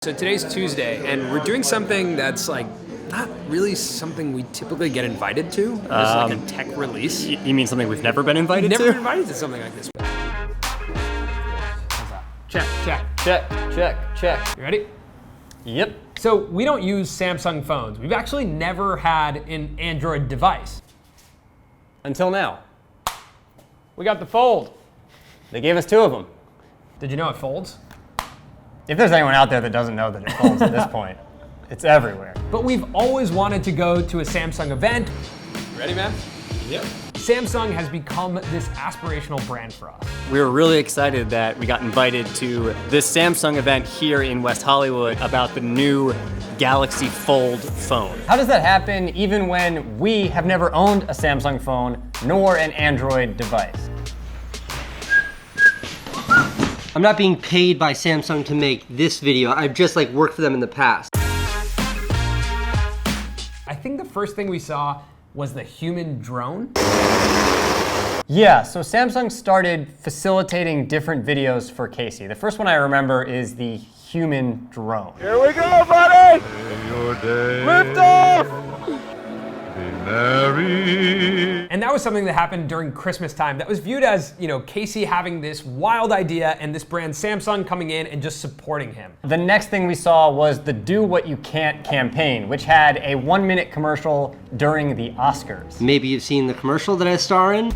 So today's Tuesday, and we're doing something that's like not really something we typically get invited to. It's like a tech release. You mean something we've never been invited to? Never been invited to something like this. Check, check. Check. You ready? Yep. So we don't use Samsung phones. We've actually never had an Android device. Until now. We got the Fold. They gave us two of them. Did you know it folds? If there's anyone out there that doesn't know that it folds at this point, it's everywhere. But we've always wanted to go to a Samsung event. Ready, man? Yep. Samsung has become this aspirational brand for us. We were really excited that we got invited to this Samsung event here in West Hollywood about the new Galaxy Fold phone. How does that happen even when we have never owned a Samsung phone nor an Android device? I'm not being paid by Samsung to make this video. I've just worked for them in the past. I think the first thing we saw was the human drone. Yeah, so Samsung started facilitating different videos for Casey. The first one I remember is the human drone. Here we go, buddy! Your day. Lift off! Be merry. And that was something that happened during Christmas time that was viewed as, Casey having this wild idea and this brand Samsung coming in and just supporting him. The next thing we saw was the Do What You Can't campaign, which had a 1-minute commercial during the Oscars. Maybe you've seen the commercial that I star in.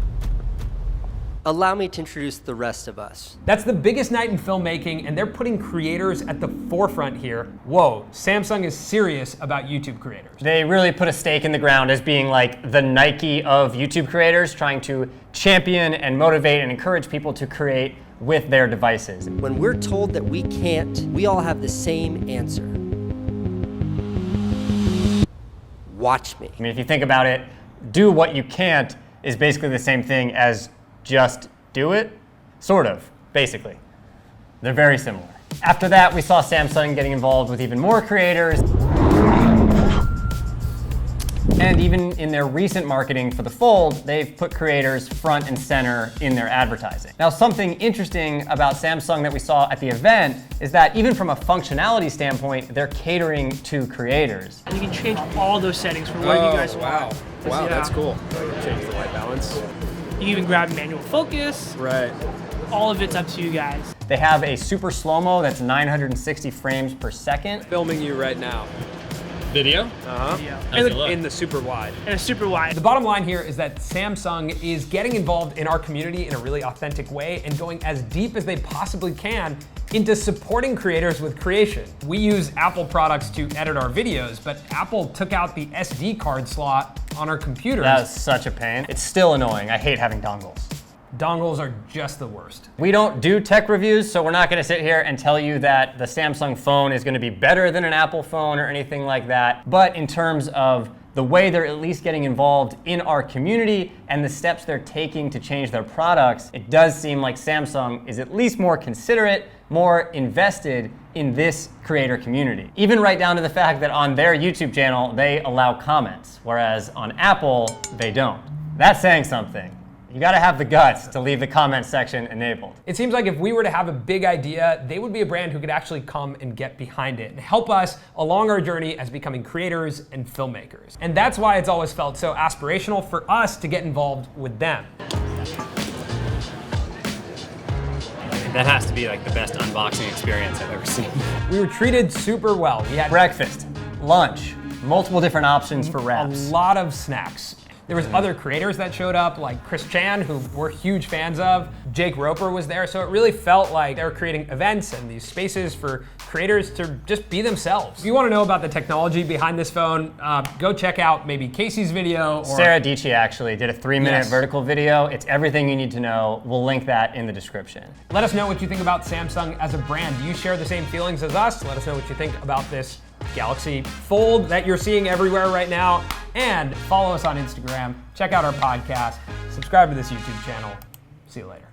Allow me to introduce the rest of us. That's the biggest night in filmmaking, and they're putting creators at the forefront here. Whoa, Samsung is serious about YouTube creators. They really put a stake in the ground as being like the Nike of YouTube creators, trying to champion and motivate and encourage people to create with their devices. When we're told that we can't, we all have the same answer. Watch me. I mean, if you think about it, do what you can't is basically the same thing as just do it, sort of, basically. They're very similar. After that, we saw Samsung getting involved with even more creators. And even in their recent marketing for the Fold, they've put creators front and center in their advertising. Now, something interesting about Samsung that we saw at the event is that even from a functionality standpoint, they're catering to creators. And you can change all those settings for what you guys want. Wow, that's cool. Change the white balance. You can even grab manual focus. Right. All of it's up to you guys. They have a super slow-mo that's 960 frames per second. Filming you right now. Video? Uh-huh. Yeah. In the super wide. And it's super wide. The bottom line here is that Samsung is getting involved in our community in a really authentic way and going as deep as they possibly can into supporting creators with creation. We use Apple products to edit our videos, but Apple took out the SD card slot on our computers. That was such a pain. It's still annoying. I hate having dongles. Dongles are just the worst. We don't do tech reviews, so we're not gonna sit here and tell you that the Samsung phone is gonna be better than an Apple phone or anything like that. But in terms of the way they're at least getting involved in our community and the steps they're taking to change their products, it does seem like Samsung is at least more considerate, more invested in this creator community. Even right down to the fact that on their YouTube channel, they allow comments, whereas on Apple, they don't. That's saying something. You gotta have the guts to leave the comment section enabled. It seems like if we were to have a big idea, they would be a brand who could actually come and get behind it and help us along our journey as becoming creators and filmmakers. And that's why it's always felt so aspirational for us to get involved with them. That has to be like the best unboxing experience I've ever seen. We were treated super well. We had Breakfast, lunch, multiple different options for wraps. a lot of snacks. There was other creators that showed up, like Chris Chan, who we're huge fans of. Jake Roper was there, so it really felt like they were creating events and these spaces for creators to just be themselves. If you want to know about the technology behind this phone, go check out maybe Casey's video. Or Sarah Dici actually did a 3-minute Yes. vertical video. It's everything you need to know. We'll link that in the description. let us know what you think about Samsung as a brand. Do you share the same feelings as us? Let us know what you think about this Galaxy Fold that you're seeing everywhere right now. And follow us on Instagram. Check out our podcast. Subscribe to this YouTube channel. See you later.